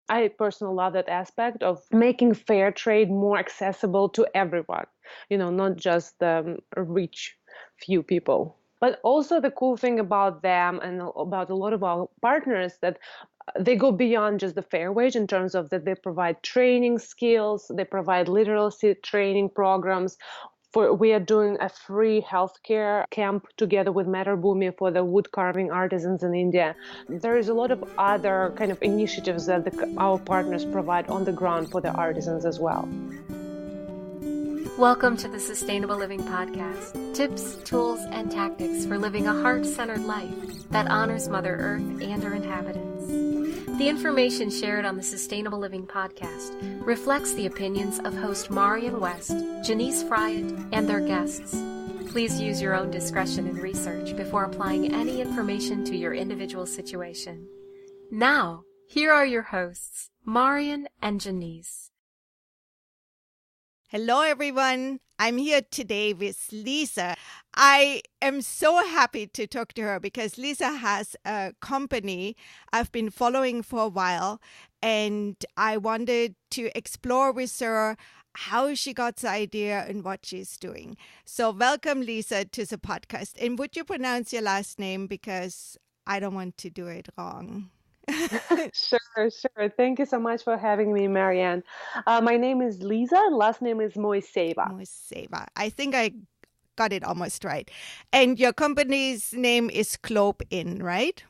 I personally love that aspect of making fair trade more accessible to everyone, not just the rich few people. But also the cool thing about them and about a lot of our partners that they go beyond just the fair wage in terms of that they provide training skills, they provide literacy training programs. We are doing a free healthcare camp together with Matarbhumi for the wood carving artisans in India. There is a lot of other kind of initiatives that our partners provide on the ground for the artisans as well. Welcome to the Sustainable Living Podcast. Tips, tools, and tactics for living a heart-centered life that honors Mother Earth and her inhabitants. The information shared on the Sustainable Living Podcast reflects the opinions of host Marian West, Janice Fryatt, and their guests. Please use your own discretion in research before applying any information to your individual situation. Now, here are your hosts, Marian and Janice. Hello, everyone. I'm here today with Liza. I am so happy to talk to her because Liza has a company I've been following for a while, and I wanted to explore with her how she got the idea and what she's doing. So welcome, Liza, to the podcast. And would you pronounce your last name because I don't want to do it wrong? Sure. Thank you so much for having me, Marianne. My name is Liza, and last name is Moiseeva. Moiseeva. I think I got it almost right. And your company's name is GlobeIn, right?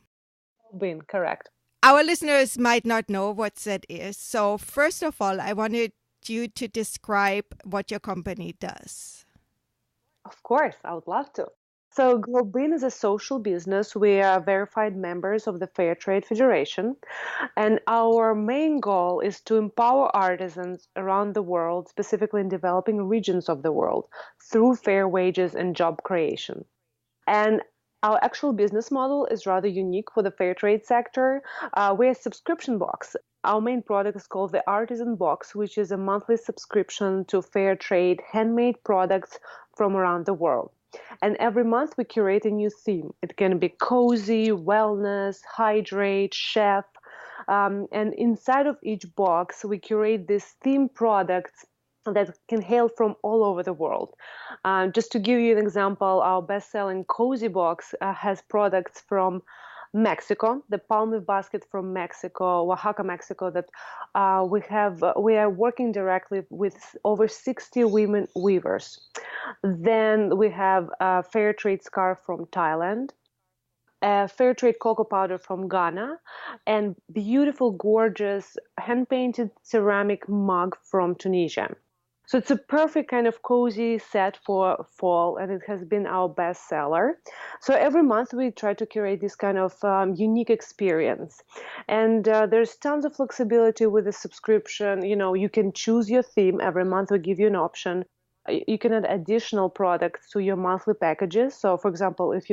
GlobeIn, correct. Our listeners might not know what that is. So first of all, I wanted you to describe what your company does. Of course, I would love to. So GlobeIn is a social business. We are verified members of the Fairtrade Federation, and our main goal is to empower artisans around the world, specifically in developing regions of the world, through fair wages and job creation. And our actual business model is rather unique for the fair trade sector. We're a subscription box. Our main product is called the Artisan Box, which is a monthly subscription to fair trade handmade products from around the world. And every month we curate a new theme. It can be cozy, wellness, hydrate, chef. And inside of each box, we curate these theme products that can hail from all over the world. Just to give you an example, our best-selling cozy box has products from Mexico, the palm leaf basket from Mexico, Oaxaca, Mexico, that we are working directly with over 60 women weavers. Then we have a fair trade scarf from Thailand, a fair trade cocoa powder from Ghana, and beautiful, gorgeous hand-painted ceramic mug from Tunisia. So it's a perfect kind of cozy set for fall, and it has been our best seller. So every month we try to curate this kind of unique experience. And there's tons of flexibility with the subscription. You can choose your theme. Every month we give you an option. You can add additional products to your monthly packages. So for example, if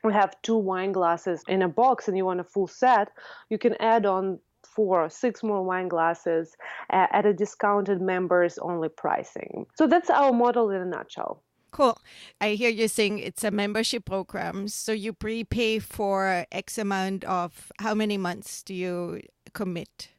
we have 2 wine glasses in a box and you want a full set, you can add on 4 or 6 more wine glasses at a discounted members only pricing. So that's our model in a nutshell. Cool. I hear you saying it's a membership program. So you prepay for X amount of how many months do you commit?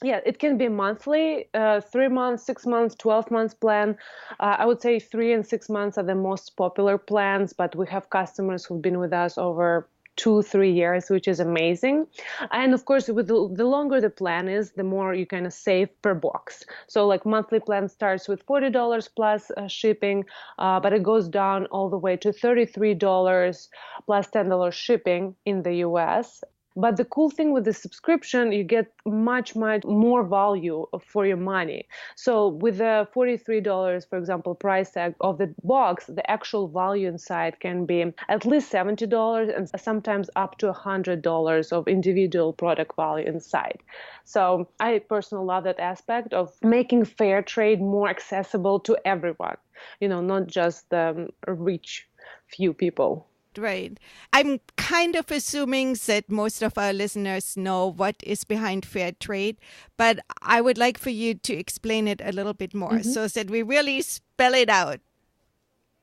Yeah, it can be monthly, 3 months, 6 months, 12 months plan. I would say 3 and 6 months are the most popular plans, but we have customers who've been with us over 2-3 years, which is amazing. And of course, with the longer the plan is, the more you kind of save per box. So like monthly plan starts with $40 plus shipping, but it goes down all the way to $33 plus $10 shipping in the US. But the cool thing with the subscription, you get much more value for your money. So with the $43, for example, price tag of the box, the actual value inside can be at least $70 and sometimes up to $100 of individual product value inside. So I personally love that aspect of making fair trade more accessible to everyone, not just the rich few people. Right. I'm kind of assuming that most of our listeners know what is behind fair trade, but I would like for you to explain it a little bit more so that we really spell it out.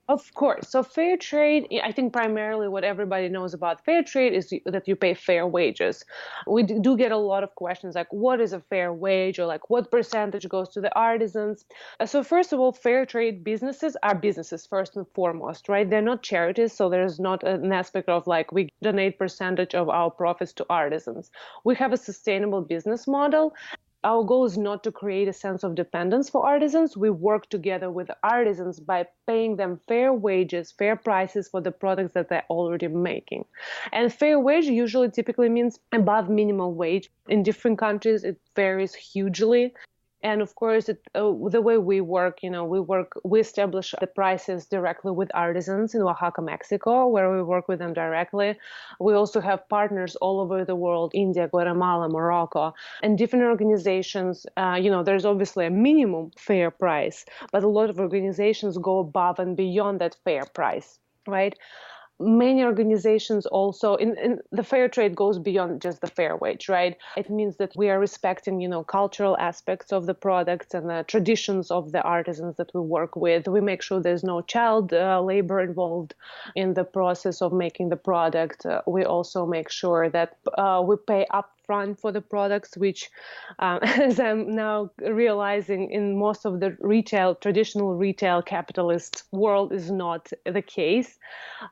Of course. So fair trade, I think primarily what everybody knows about fair trade is that you pay fair wages. We do get a lot of questions like, what is a fair wage, or like what percentage goes to the artisans? So first of all, fair trade businesses are businesses first and foremost, right? They're not charities, so there's not an aspect of like we donate percentage of our profits to artisans. We have a sustainable business model. Our goal is not to create a sense of dependence for artisans. We work together with artisans by paying them fair wages, fair prices for the products that they're already making. And fair wage usually typically means above minimum wage. In different countries, it varies hugely. And of course, the way we work, we establish the prices directly with artisans in Oaxaca, Mexico, where we work with them directly. We also have partners all over the world, India, Guatemala, Morocco, and different organizations. There's obviously a minimum fair price, but a lot of organizations go above and beyond that fair price, right? Many organizations also in the fair trade goes beyond just the fair wage, right? It means that we are respecting, cultural aspects of the products and the traditions of the artisans that we work with. We make sure there's no child labor involved in the process of making the product. We also make sure that we pay upfront for the products, which, as I'm now realizing, in most of the traditional retail capitalist world is not the case.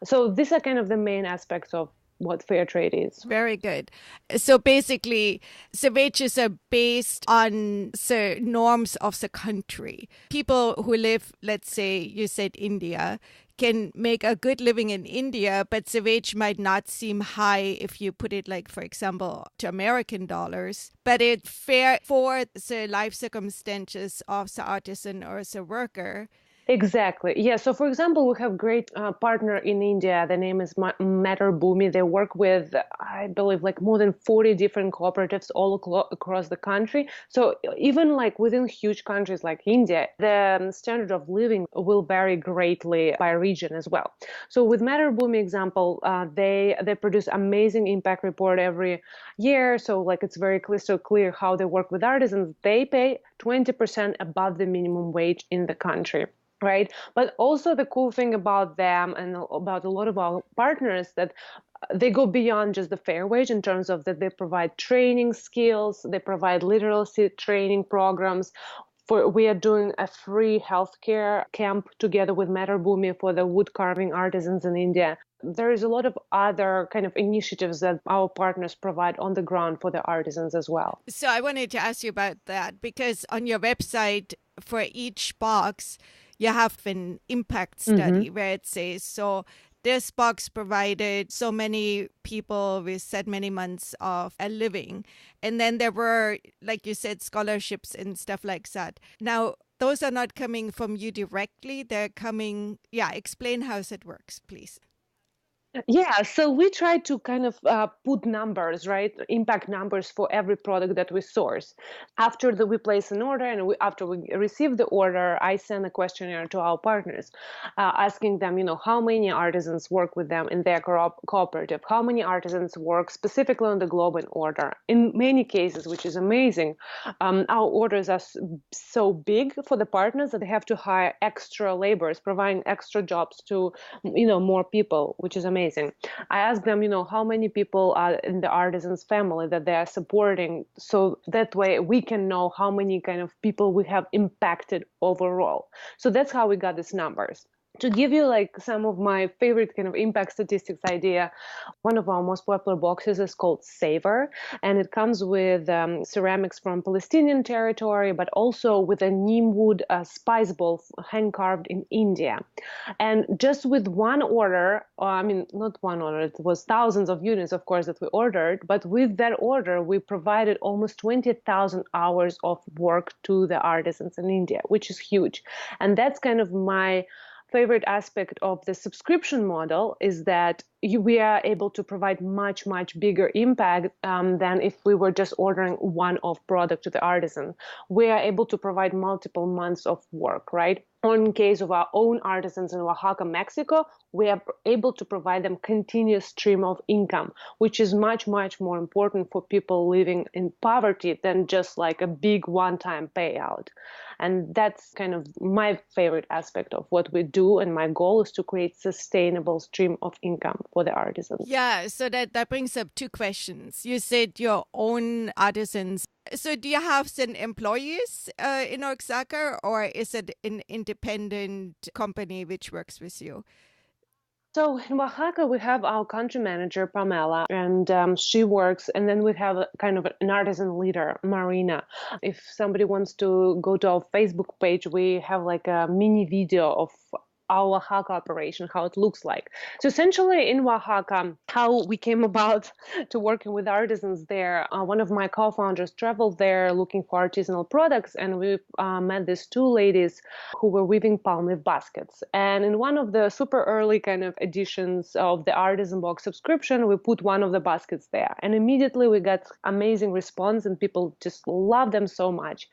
So these are kind of the main aspects of what fair trade is. Very good. So basically, the wages are based on the norms of the country. People who live, let's say, you said India, can make a good living in India, but the wage might not seem high if you put it, like, for example, to American dollars. But it's fair for the life circumstances of the artisan or the worker. Exactly. Yeah. So, for example, we have great partner in India. The name is Matter Bhumi. They work with, I believe, like more than 40 different cooperatives all across the country. So even like within huge countries like India, the standard of living will vary greatly by region as well. So with Matter Bhumi example, they produce amazing impact report every year. So like it's very crystal clear how they work with artisans. They pay 20% above the minimum wage in the country. Right. But also the cool thing about them and about a lot of our partners that they go beyond just the fair wage in terms of that they provide training skills, they provide literacy training programs. We are doing a free healthcare camp together with Matter Bhumi for the wood carving artisans in India. There is a lot of other kind of initiatives that our partners provide on the ground for the artisans as well. So I wanted to ask you about that because on your website for each box, you have an impact study where it says, so this box provided so many people with that many months of a living. And then there were, like you said, scholarships and stuff like that. Now, those are not coming from you directly. They're coming, explain how it works, please. Yeah, so we try to kind of put numbers, right? Impact numbers for every product that we source. After we place an order and after we receive the order, I send a questionnaire to our partners, asking them, how many artisans work with them in their cooperative, how many artisans work specifically on the GlobeIn order. In many cases, which is amazing, our orders are so big for the partners that they have to hire extra laborers, providing extra jobs to, more people, which is amazing. I asked them, how many people are in the artisan's family that they are supporting. So that way we can know how many kind of people we have impacted overall. So that's how we got these numbers. To give you like some of my favorite kind of impact statistics idea, one of our most popular boxes is called Savor, and it comes with ceramics from Palestinian territory, but also with a neem wood spice bowl hand carved in India. And just with one order, not one order, it was thousands of units, of course, that we ordered, but with that order, we provided almost 20,000 hours of work to the artisans in India, which is huge. And that's kind of my favorite aspect of the subscription model is that, we are able to provide much, much bigger impact than if we were just ordering one-off product to the artisan. We are able to provide multiple months of work, right? Or in case of our own artisans in Oaxaca, Mexico, we are able to provide them continuous stream of income, which is much, much more important for people living in poverty than just like a big one-time payout. And that's kind of my favorite aspect of what we do. And my goal is to create sustainable stream of income for the artisans. Yeah, so that brings up two questions. You said your own artisans. So do you have some employees in Oaxaca, or is it an independent company which works with you? So in Oaxaca, we have our country manager, Pamela, and she works. And then we have kind of an artisan leader, Marina. If somebody wants to go to our Facebook page, we have like a mini video of our Oaxaca operation, how it looks like. So essentially in Oaxaca, how we came about to working with artisans there, one of my co-founders traveled there looking for artisanal products, and we met these two ladies who were weaving palm leaf baskets. And in one of the super early kind of editions of the Artisan Box subscription, we put one of the baskets there. And immediately we got amazing response, and people just loved them so much.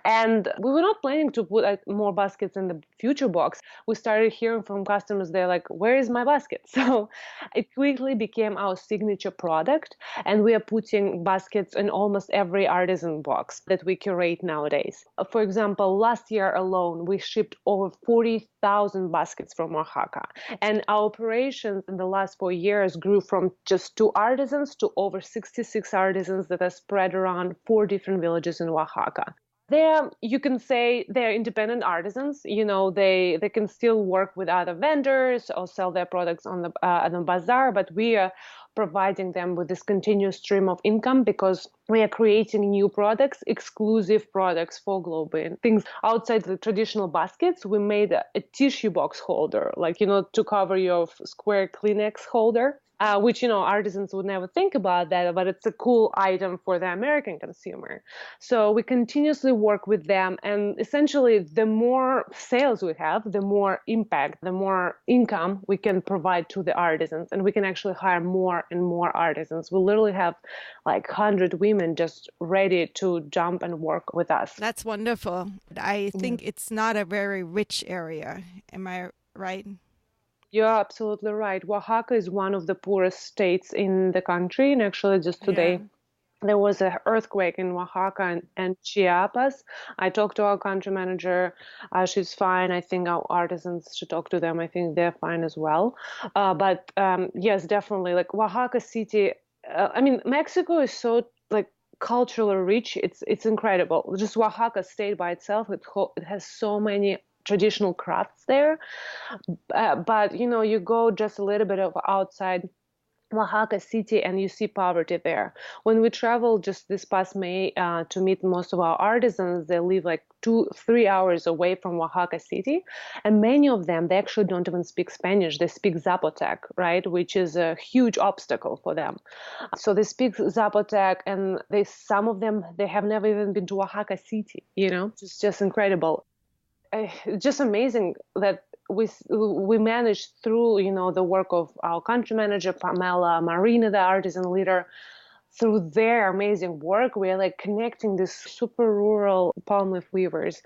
And we were not planning to put more baskets in the future box. We started hearing from customers, they're like, where is my basket? So it quickly became our signature product, and we are putting baskets in almost every artisan box that we curate nowadays. For example, last year alone, we shipped over 40,000 baskets from Oaxaca, and our operations in the last 4 years grew from just 2 artisans to over 66 artisans that are spread around 4 different villages in Oaxaca. They're, you can say they're independent artisans. They can still work with other vendors or sell their products on the bazaar, but we are providing them with this continuous stream of income because we are creating new products, exclusive products for GlobeIn. Things outside the traditional baskets, we made a tissue box holder, to cover your square Kleenex holder. Which, artisans would never think about that, but it's a cool item for the American consumer. So we continuously work with them. And essentially, the more sales we have, the more impact, the more income we can provide to the artisans. And we can actually hire more and more artisans. We literally have like 100 women just ready to jump and work with us. That's wonderful. I think it's not a very rich area. Am I right? You're absolutely right. Oaxaca is one of the poorest states in the country. And actually, just today, there was an earthquake in Oaxaca and Chiapas. I talked to our country manager. She's fine. I think our artisans should talk to them. I think they're fine as well. But yes, definitely. Like Oaxaca City, Mexico is so culturally rich. It's incredible. Just Oaxaca state by itself, it has so many traditional crafts there, but you go just a little bit of outside Oaxaca City and you see poverty there. When we traveled just this past May to meet most of our artisans, they live like 2-3 hours away from Oaxaca City, and many of them, they actually don't even speak Spanish. They speak Zapotec, right, which is a huge obstacle for them. So they speak Zapotec, and some of them, they have never even been to Oaxaca City. It's just incredible. Just amazing that we managed through the work of our country manager Pamela, Marina, the artisan leader. Through their amazing work, we are connecting these super rural palm leaf weavers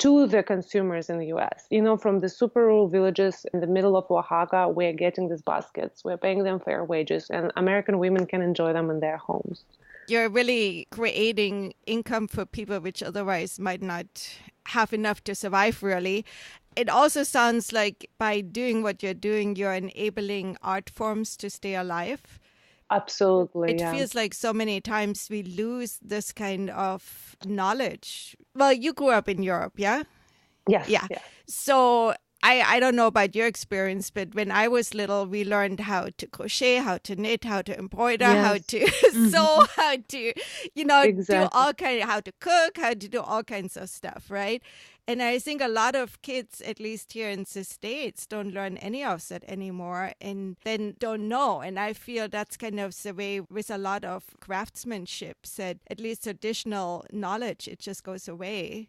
to the consumers in the U.S. From the super rural villages in the middle of Oaxaca, we're getting these baskets. We're paying them fair wages, and American women can enjoy them in their homes. You're really creating income for people which otherwise might not have enough to survive, really. It also sounds like by doing what you're doing, you're enabling art forms to stay alive. Absolutely. It feels like so many times we lose this kind of knowledge. Well, you grew up in Europe, yeah? Yes. Yeah. So I don't know about your experience, but when I was little, we learned how to crochet, how to knit, how to embroider, how to sew, how to, do all kinds, how to cook, how to do all kinds of stuff, right? And I think a lot of kids, at least here in the States, don't learn any of that anymore and then don't know. And I feel that's kind of the way with a lot of craftsmanship, that at least traditional knowledge, it just goes away.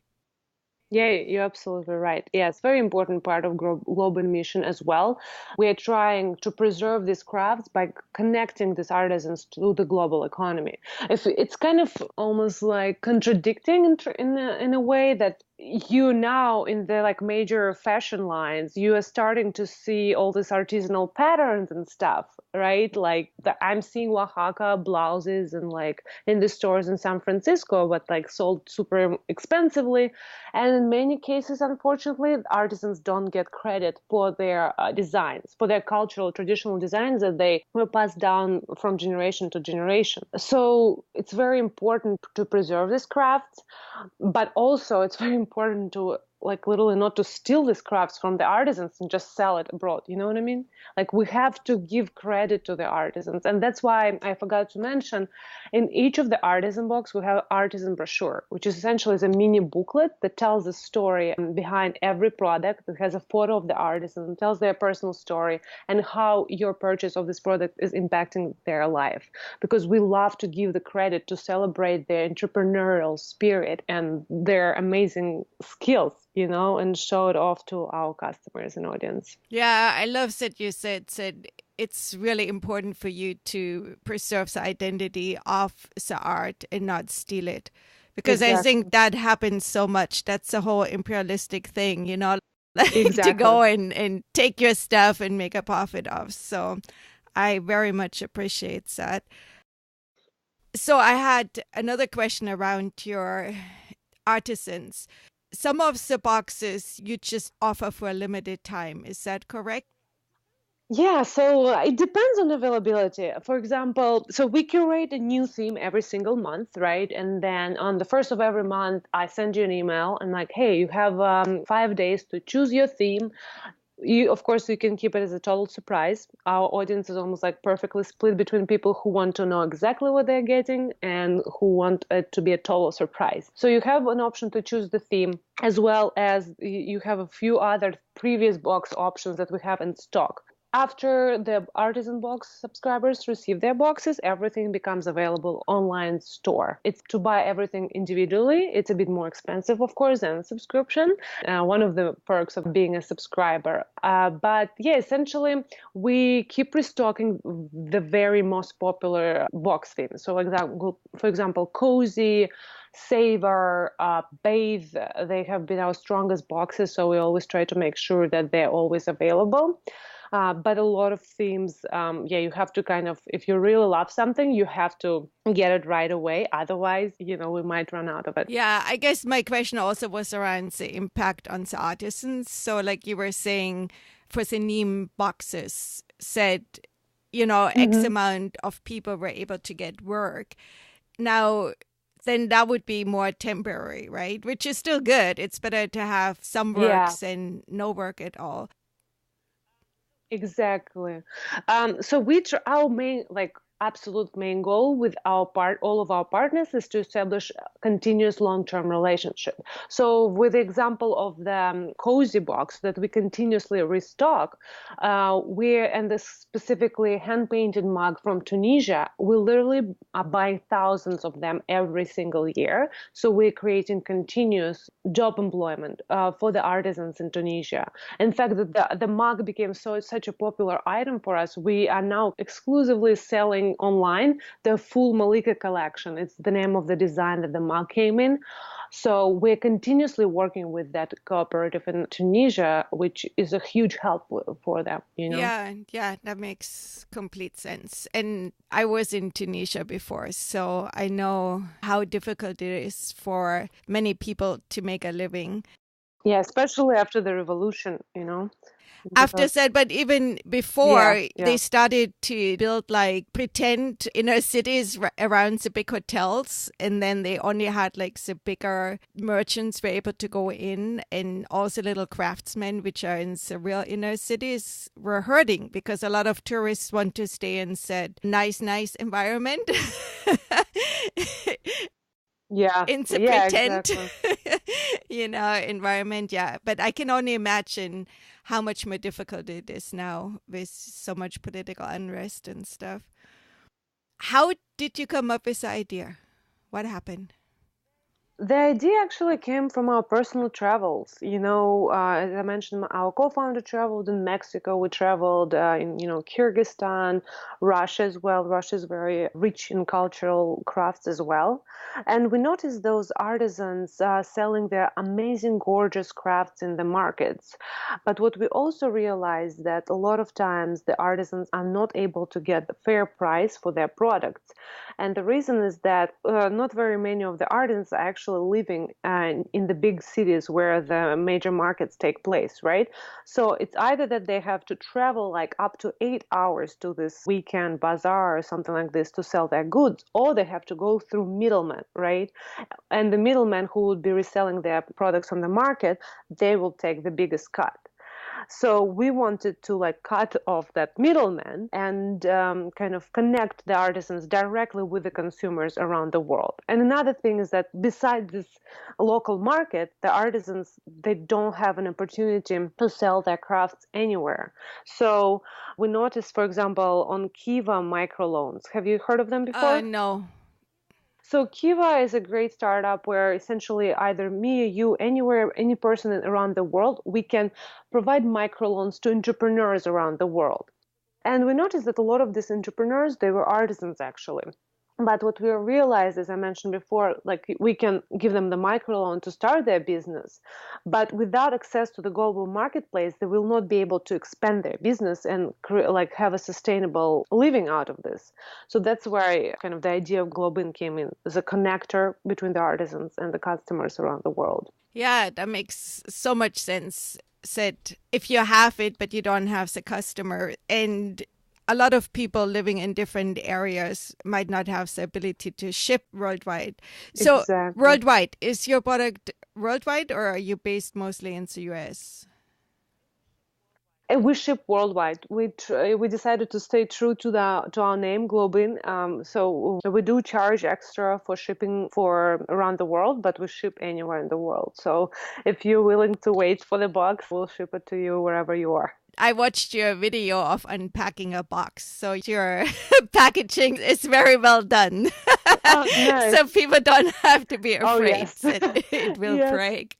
Yeah, you're absolutely right. Yeah, it's very important part of GlobeIn mission as well. We are trying to preserve these crafts by connecting these artisans to the global economy. If it's kind of almost like contradicting in a way that you now in the like major fashion lines, you are starting to see all these artisanal patterns and stuff, right? Like I'm seeing Oaxaca blouses and like in the stores in San Francisco, but like sold super expensively, and in many cases, unfortunately, artisans don't get credit for their designs, for their cultural, traditional designs that they were passed down from generation to generation. So it's very important to preserve these crafts, but also it's very important to like literally not to steal these crafts from the artisans and just sell it abroad. You know what I mean? Like we have to give credit to the artisans. And that's why I forgot to mention in each of the artisan box, we have artisan brochure, which is essentially is a mini booklet that tells the story behind every product. It has a photo of the artisan, tells their personal story and how your purchase of this product is impacting their life. Because we love to give the credit to celebrate their entrepreneurial spirit and their amazing skills, you know, and show it off to our customers and audience. Yeah, I love that you said it's really important for you to preserve the identity of the art and not steal it. Because I Exactly. think that happens so much. That's the whole imperialistic thing, you know, like to Exactly. go and take your stuff and make a profit of. So I very much appreciate that. So I had another question around your artisans. Some of the boxes you just offer for a limited time. Is that correct? Yeah, so it depends on availability. For example, so we curate a new theme every single month, right? And then on the first of every month, I send you an email and like, hey, you have 5 days to choose your theme. You, of course, you can keep it as a total surprise. Our audience is almost like perfectly split between people who want to know exactly what they're getting and who want it to be a total surprise. So you have an option to choose the theme, as well as you have a few other previous box options that we have in stock. After the artisan box subscribers receive their boxes, everything becomes available online store. It's to buy everything individually. It's a bit more expensive, of course, than a subscription. One of the perks of being a subscriber. But yeah, essentially, we keep restocking the very most popular box themes. So, for example, cozy, savor, bathe, they have been our strongest boxes. So we always try to make sure that they're always available. But a lot of themes, yeah, you have to kind of, if you really love something, you have to get it right away. Otherwise, you know, we might run out of it. Yeah, I guess my question also was around the impact on the artisans. So, like you were saying, for the Neem boxes, said, you know, X Mm-hmm. amount of people were able to get work. Now, then that would be more temporary, right? Which is still good. It's better to have some Yeah. works than no work at all. Exactly. So our main, like absolute main goal with all of our partners is to establish a continuous long-term relationship. So with the example of the cozy box that we continuously restock, and this specifically hand-painted mug from Tunisia, we literally are buying thousands of them every single year. So we're creating continuous job employment for the artisans in Tunisia. In fact, the mug became such a popular item for us. We are now exclusively selling online the full Malika collection. It's the name of the design that the mug came in. So we're continuously working with that cooperative in Tunisia, which is a huge help for them, you know? Yeah, that makes complete sense. And I was in Tunisia before, so I know how difficult it is for many people to make a living. Yeah, especially after the revolution, you know? After Because, that, but even yeah, before, they yeah. started to build like pretend inner cities around the big hotels, and then they only had like the bigger merchants were able to go in, and all the little craftsmen which are in the real inner cities were hurting because a lot of tourists want to stay in said nice environment. Yeah, In the yeah, pretend, exactly. environment. Yeah, but I can only imagine how much more difficult it is now with so much political unrest and stuff. How did you come up with the idea? What happened? The idea actually came from our personal travels. As I mentioned, our co-founder traveled in Mexico. We traveled in, Kyrgyzstan, Russia as well. Russia is very rich in cultural crafts as well. And we noticed those artisans selling their amazing, gorgeous crafts in the markets. But what we also realized that a lot of times the artisans are not able to get the fair price for their products. And the reason is that not very many of the artisans are actually living in the big cities where the major markets take place, right? So it's either that they have to travel like up to 8 hours to this weekend bazaar or something like this to sell their goods, or they have to go through middlemen, right? And the middlemen who would be reselling their products on the market, they will take the biggest cut. So we wanted to like cut off that middleman and kind of connect the artisans directly with the consumers around the world. And another thing is that besides this local market, the artisans, they don't have an opportunity to sell their crafts anywhere. So we noticed, for example, on Kiva microloans. Have you heard of them before? No. So Kiva is a great startup where essentially either me or you, anywhere, any person around the world, we can provide microloans to entrepreneurs around the world. And we noticed that a lot of these entrepreneurs, they were artisans actually. But what we realized, as I mentioned before, like we can give them the microloan to start their business, but without access to the global marketplace, they will not be able to expand their business and like have a sustainable living out of this. So that's where kind of the idea of GlobeIn came in as a connector between the artisans and the customers around the world. Yeah, that makes so much sense. Said if you have it, but you don't have the customer, and a lot of people living in different areas might not have the ability to ship worldwide. So Exactly. worldwide, is your product worldwide or are you based mostly in the US? And we ship worldwide. We decided to stay true to our name, GlobeIn. So we do charge extra for shipping for around the world, but we ship anywhere in the world. So if you're willing to wait for the box, we'll ship it to you wherever you are. I watched your video of unpacking a box, so your packaging is very well done. Oh, nice. So people don't have to be afraid yes. that it will Yes. break.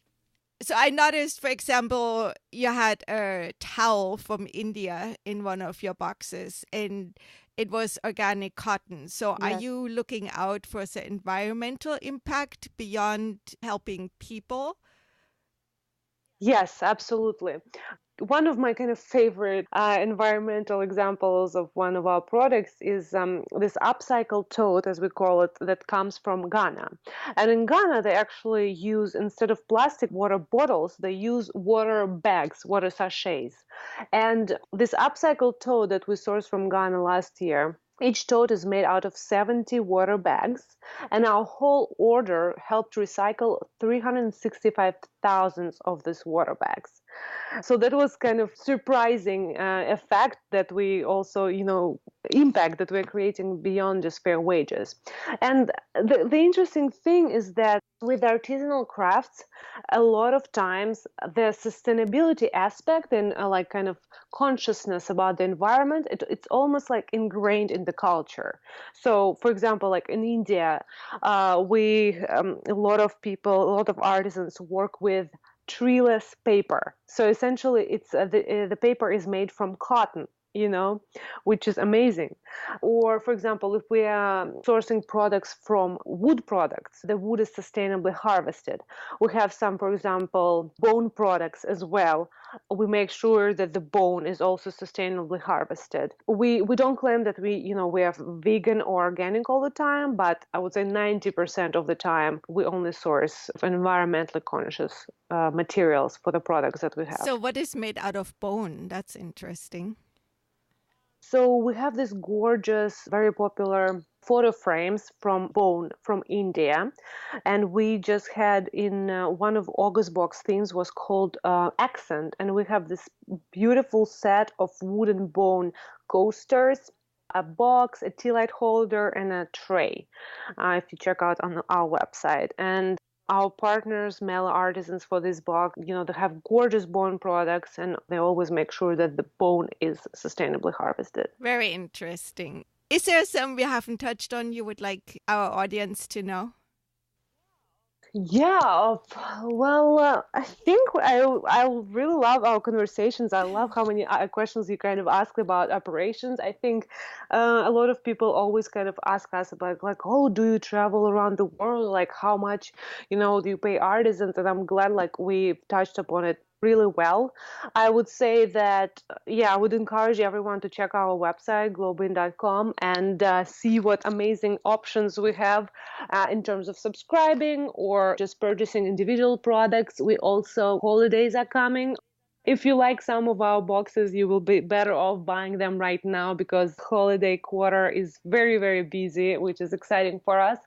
So I noticed, for example, you had a towel from India in one of your boxes, and it was organic cotton. So are Yes. you looking out for the environmental impact beyond helping people? Yes, absolutely. One of my kind of favorite environmental examples of one of our products is this upcycled tote, as we call it, that comes from Ghana. And in Ghana, they actually use, instead of plastic water bottles, they use water bags, water sachets. And this upcycled tote that we sourced from Ghana last year, each tote is made out of 70 water bags, and our whole order helped recycle 365,000 of these water bags. So that was kind of surprising effect that we also, impact that we're creating beyond just fair wages. And the interesting thing is that with artisanal crafts, a lot of times the sustainability aspect and like kind of consciousness about the environment, it's almost like ingrained in the culture. So, for example, like in India, a lot of artisans work with treeless paper. So essentially, it's the paper is made from cotton, which is amazing. Or, for example, if we are sourcing products from wood products, the wood is sustainably harvested. We have some, for example, bone products as well. We make sure that the bone is also sustainably harvested. We don't claim that we are vegan or organic all the time, but I would say 90% of the time we only source environmentally conscious materials for the products that we have. So what is made out of bone? That's interesting. So we have this gorgeous, very popular photo frames from bone from India. And we just had in one of August box themes was called Accent. And we have this beautiful set of wooden bone coasters, a box, a tea light holder, and a tray, if you check out on our website. And our partners, male artisans for this box, they have gorgeous bone products, and they always make sure that the bone is sustainably harvested. Very interesting. Is there some we haven't touched on you would like our audience to know? I think I really love our conversations. I love how many questions you kind of ask about operations. I think a lot of people always kind of ask us about like, oh, do you travel around the world? Like, how much, do you pay artisans? And I'm glad like we touched upon it really well. I would say that, yeah, I would encourage everyone to check our website, globein.com, and see what amazing options we have in terms of subscribing or just purchasing individual products. We also, holidays are coming. If you like some of our boxes, you will be better off buying them right now because holiday quarter is very, very busy, which is exciting for us.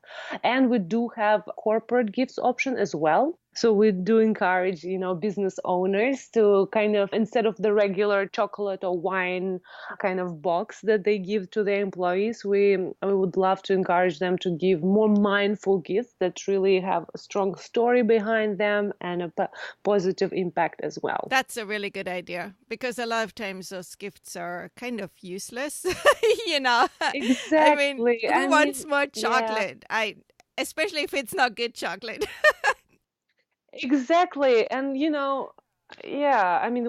And we do have corporate gifts option as well. So we do encourage, business owners to kind of, instead of the regular chocolate or wine kind of box that they give to their employees, we would love to encourage them to give more mindful gifts that really have a strong story behind them and a positive impact as well. That's a really good idea because a lot of times those gifts are kind of useless. I mean, Exactly. who wants more Yeah. chocolate? Especially if it's not good chocolate. Exactly. And, yeah, I mean,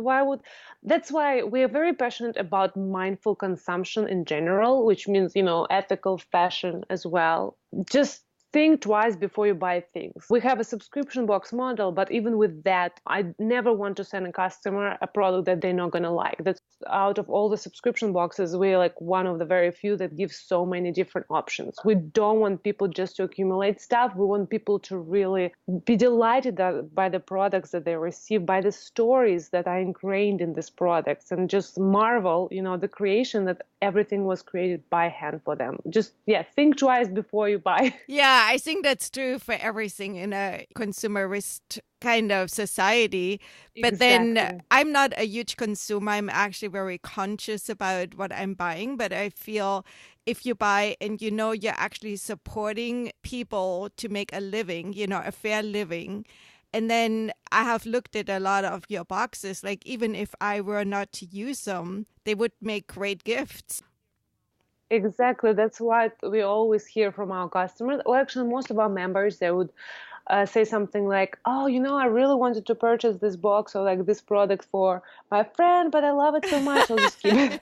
that's why we're very passionate about mindful consumption in general, which means, ethical fashion as well. Just think twice before you buy things. We have a subscription box model, but even with that, I never want to send a customer a product that they're not going to like. That's out of all the subscription boxes, we're like one of the very few that gives so many different options. We don't want people just to accumulate stuff. We want people to really be delighted by the products that they receive, by the stories that are ingrained in these products, and just marvel, the creation that everything was created by hand for them. Just, yeah, think twice before you buy. Yeah, I think that's true for everything in a consumerist kind of society. But then Exactly. I'm not a huge consumer. I'm actually very conscious about what I'm buying. But I feel if you buy and you're actually supporting people to make a living, a fair living. And then I have looked at a lot of your boxes, like even if I were not to use them, they would make great gifts. Exactly. That's what we always hear from our customers. Well, actually, most of our members, they would say something like, "Oh, I really wanted to purchase this box or like this product for my friend, but I love it so much, I'll just keep it."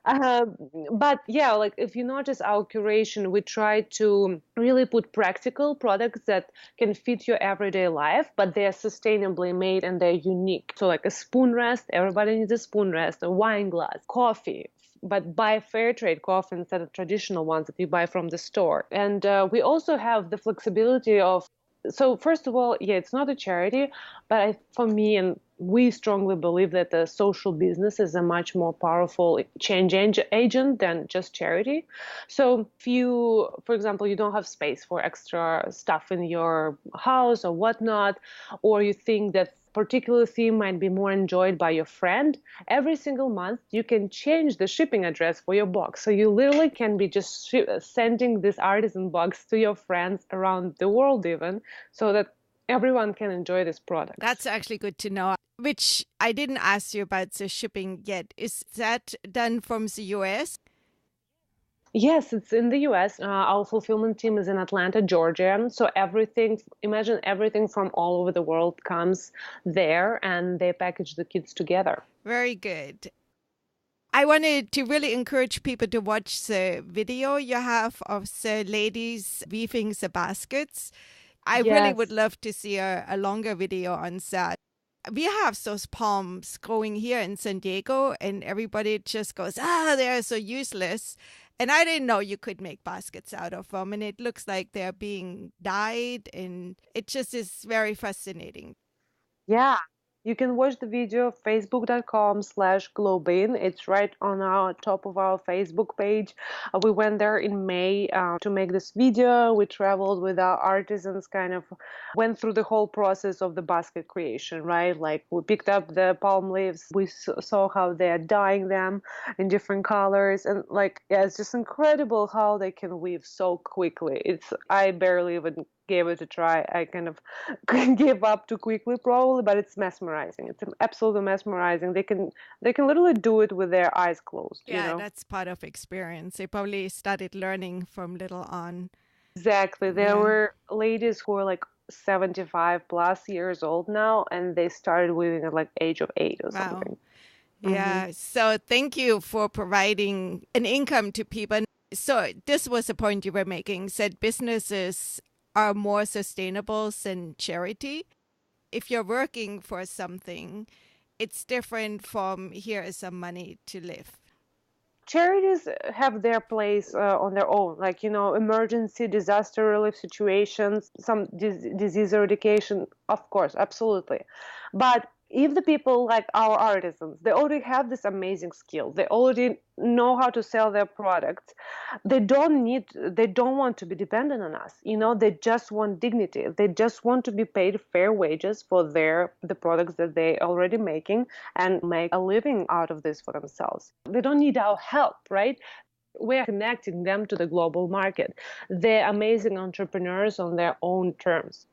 um, but yeah, like if you notice our curation, we try to really put practical products that can fit your everyday life, but they are sustainably made and they're unique. So like a spoon rest, everybody needs a spoon rest, a wine glass, coffee, but buy Fairtrade coffee instead of traditional ones that you buy from the store. And we also have the flexibility of, so first of all, yeah, it's not a charity, but for me, and we strongly believe that the social business is a much more powerful change agent than just charity. So if you, for example, you don't have space for extra stuff in your house or whatnot, or you think that particular theme might be more enjoyed by your friend, every single month you can change the shipping address for your box. So you literally can be just sending this artisan box to your friends around the world even, so that everyone can enjoy this product. That's actually good to know, which I didn't ask you about the shipping yet. Is that done from the US? Yes, it's in the US. Our fulfillment team is in Atlanta, Georgia. So imagine everything from all over the world comes there and they package the kits together. Very good. I wanted to really encourage people to watch the video you have of the ladies weaving the baskets. I really would Yes. love to see a longer video on that. We have those palms growing here in San Diego, and everybody just goes, they're so useless. And I didn't know you could make baskets out of them. And it looks like they're being dyed, and it just is very fascinating. Yeah, you can watch the video facebook.com/GlobeIn. It's right on our top of our Facebook page. We went there in May to make this video. We traveled with our artisans, kind of went through the whole process of the basket creation, right? Like we picked up the palm leaves, we saw how they're dyeing them in different colors, and like, yeah, it's just incredible how they can weave so quickly. I barely even gave it a try. I kind of gave up too quickly probably, but it's mesmerizing. It's absolutely mesmerizing. They can literally do it with their eyes closed, Yeah, that's part of experience. They probably started learning from little on. Exactly. There Yeah. were ladies who were like 75 plus years old now, and they started weaving at like age of 8 or Wow. something. Yeah. So thank you for providing an income to people. So this was the point you were making, said businesses are more sustainable than charity. If you're working for something, it's different from here is some money to live. Charities have their place on their own, like, emergency disaster relief situations, some disease eradication, of course, absolutely. But if the people, like our artisans, they already have this amazing skill, they already know how to sell their products, they don't want to be dependent on us. They just want dignity, they just want to be paid fair wages for the products that they already making, and make a living out of this for themselves. They don't need our help, right? We're connecting them to the global market. They're amazing entrepreneurs on their own terms.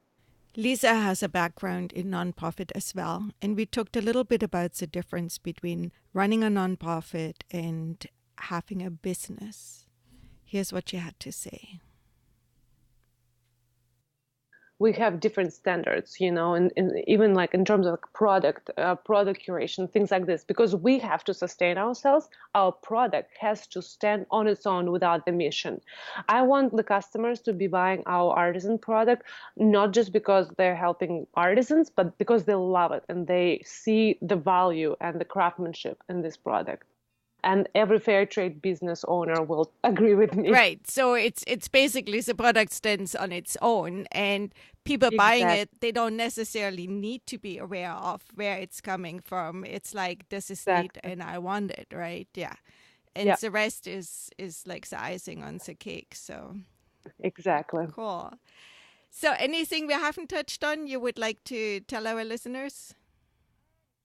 Liza has a background in nonprofit as well, and we talked a little bit about the difference between running a nonprofit and having a business. Here's what she had to say. We have different standards, and even like in terms of product curation, things like this, because we have to sustain ourselves. Our product has to stand on its own without the mission. I want the customers to be buying our artisan product, not just because they're helping artisans, but because they love it and they see the value and the craftsmanship in this product. And every Fairtrade business owner will agree with me. Right. So it's basically the product stands on its own, and people buying it, they don't necessarily need to be aware of where it's coming from. It's like, this is neat and I want it, right? Yeah. And the rest is like the icing on the cake. So exactly. Cool. So anything we haven't touched on you would like to tell our listeners?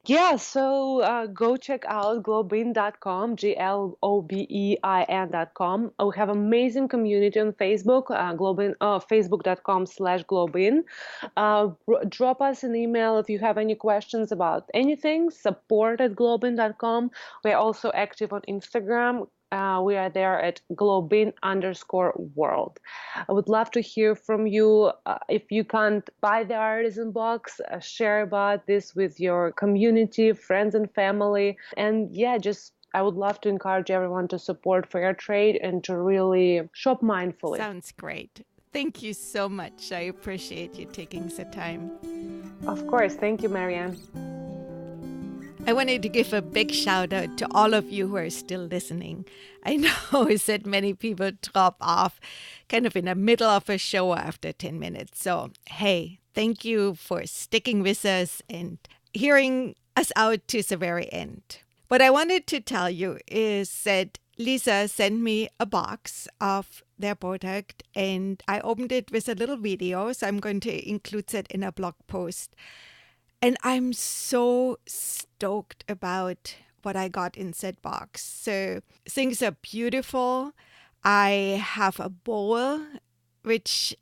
Yeah, so go check out GlobeIn.com, GLOBEIN.com. We have amazing community on Facebook, GlobeIn, Facebook.com/GlobeIn. Drop us an email if you have any questions about anything, support@GlobeIn.com. We're also active on Instagram. We are there at GlobeIn_world. I would love to hear from you. If you can't buy the artisan box, share about this with your community, friends and family. And yeah, I would love to encourage everyone to support Fairtrade and to really shop mindfully. Sounds great. Thank you so much. I appreciate you taking the time. Of course. Thank you, Marianne. I wanted to give a big shout out to all of you who are still listening. I know that many people drop off kind of in the middle of a show after 10 minutes. So, hey, thank you for sticking with us and hearing us out to the very end. What I wanted to tell you is that Liza sent me a box of their product and I opened it with a little video. So I'm going to include that in a blog post. And I'm so stoked about what I got in that box. So things are beautiful. I have a bowl, which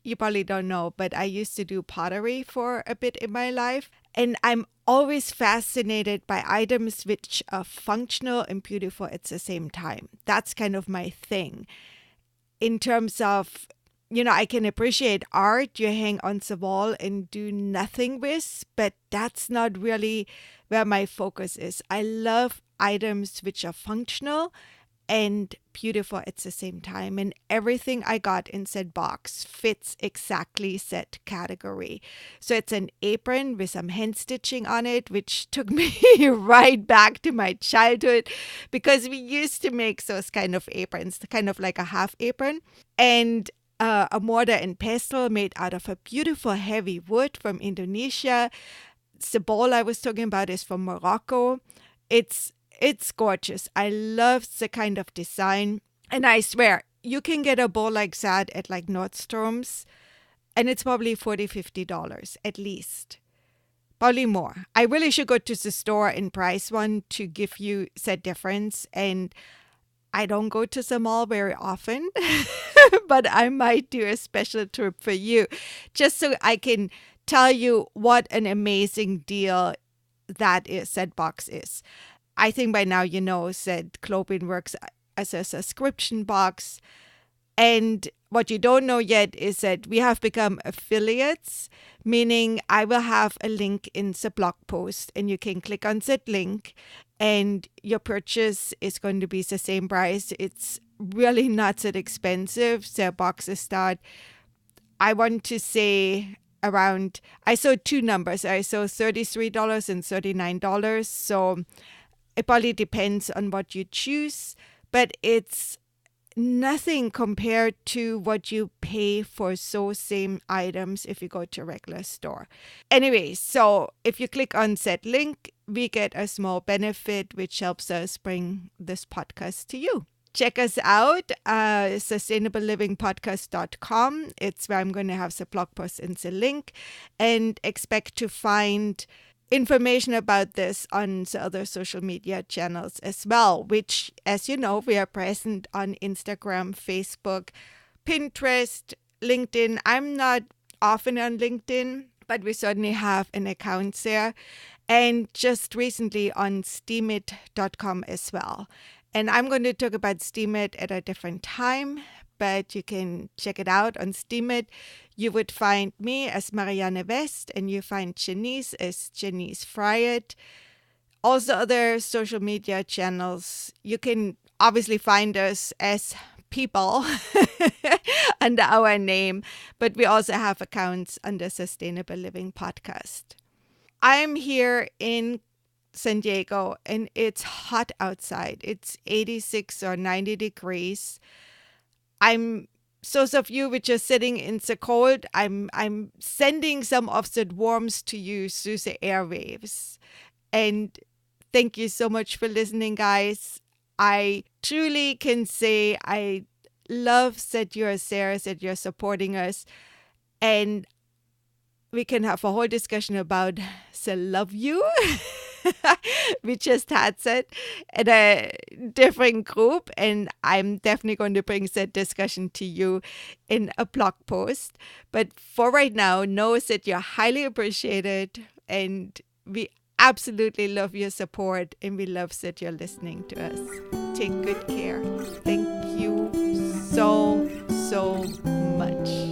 you probably don't know, but I used to do pottery for a bit in my life. And I'm always fascinated by items which are functional and beautiful at the same time. That's kind of my thing. In terms of, I can appreciate art you hang on the wall and do nothing with, but that's not really where my focus is. I love items which are functional and beautiful at the same time. And everything I got in said box fits exactly that category. So it's an apron with some hand stitching on it, which took me right back to my childhood because we used to make those kind of aprons, kind of like a half apron. And a mortar and pestle made out of a beautiful heavy wood from Indonesia. The bowl I was talking about is from Morocco. It's gorgeous. I love the kind of design. And I swear, you can get a bowl like that at like Nordstrom's, and it's probably $40, $50 at least. Probably more. I really should go to the store and price one to give you that difference. And I don't go to the mall very often, but I might do a special trip for you just so I can tell you what an amazing deal that box is. I think by now you know that GlobeIn works as a subscription box, And what you don't know yet is that we have become affiliates, meaning I will have a link in the blog post and you can click on that link and your purchase is going to be the same price. It's really not that expensive. The boxes start, I want to say, around, I saw two numbers. I saw $33 and $39. So it probably depends on what you choose, but it's nothing compared to what you pay for those same items if you go to a regular store. Anyway, so if you click on that link, we get a small benefit, which helps us bring this podcast to you. Check us out, sustainablelivingpodcast.com. It's where I'm going to have the blog post and the link, and expect to find information about this on the other social media channels as well, which, as you know, we are present on Instagram, Facebook, Pinterest, LinkedIn. I'm not often on LinkedIn, but we certainly have an account there. And just recently on steemit.com as well. And I'm going to talk about Steemit at a different time, but you can check it out on Steemit. You would find me as Marianne West, and you find Janice as Janice Friat. Also, other social media channels, you can obviously find us as people under our name, but we also have accounts under Sustainable Living Podcast. I'm here in San Diego, and it's hot outside. It's 86 or 90 degrees. Those of you which are sitting in the cold, I'm sending some of the warmth to you through the airwaves. And thank you so much for listening, guys. I truly can say I love that you're there, that you're supporting us. And we can have a whole discussion about the love you. We just had that at a different group, and I'm definitely going to bring that discussion to you in a blog post. But for right now, know that you're highly appreciated, and we absolutely love your support, and we love that you're listening to us. Take good care. Thank you so much.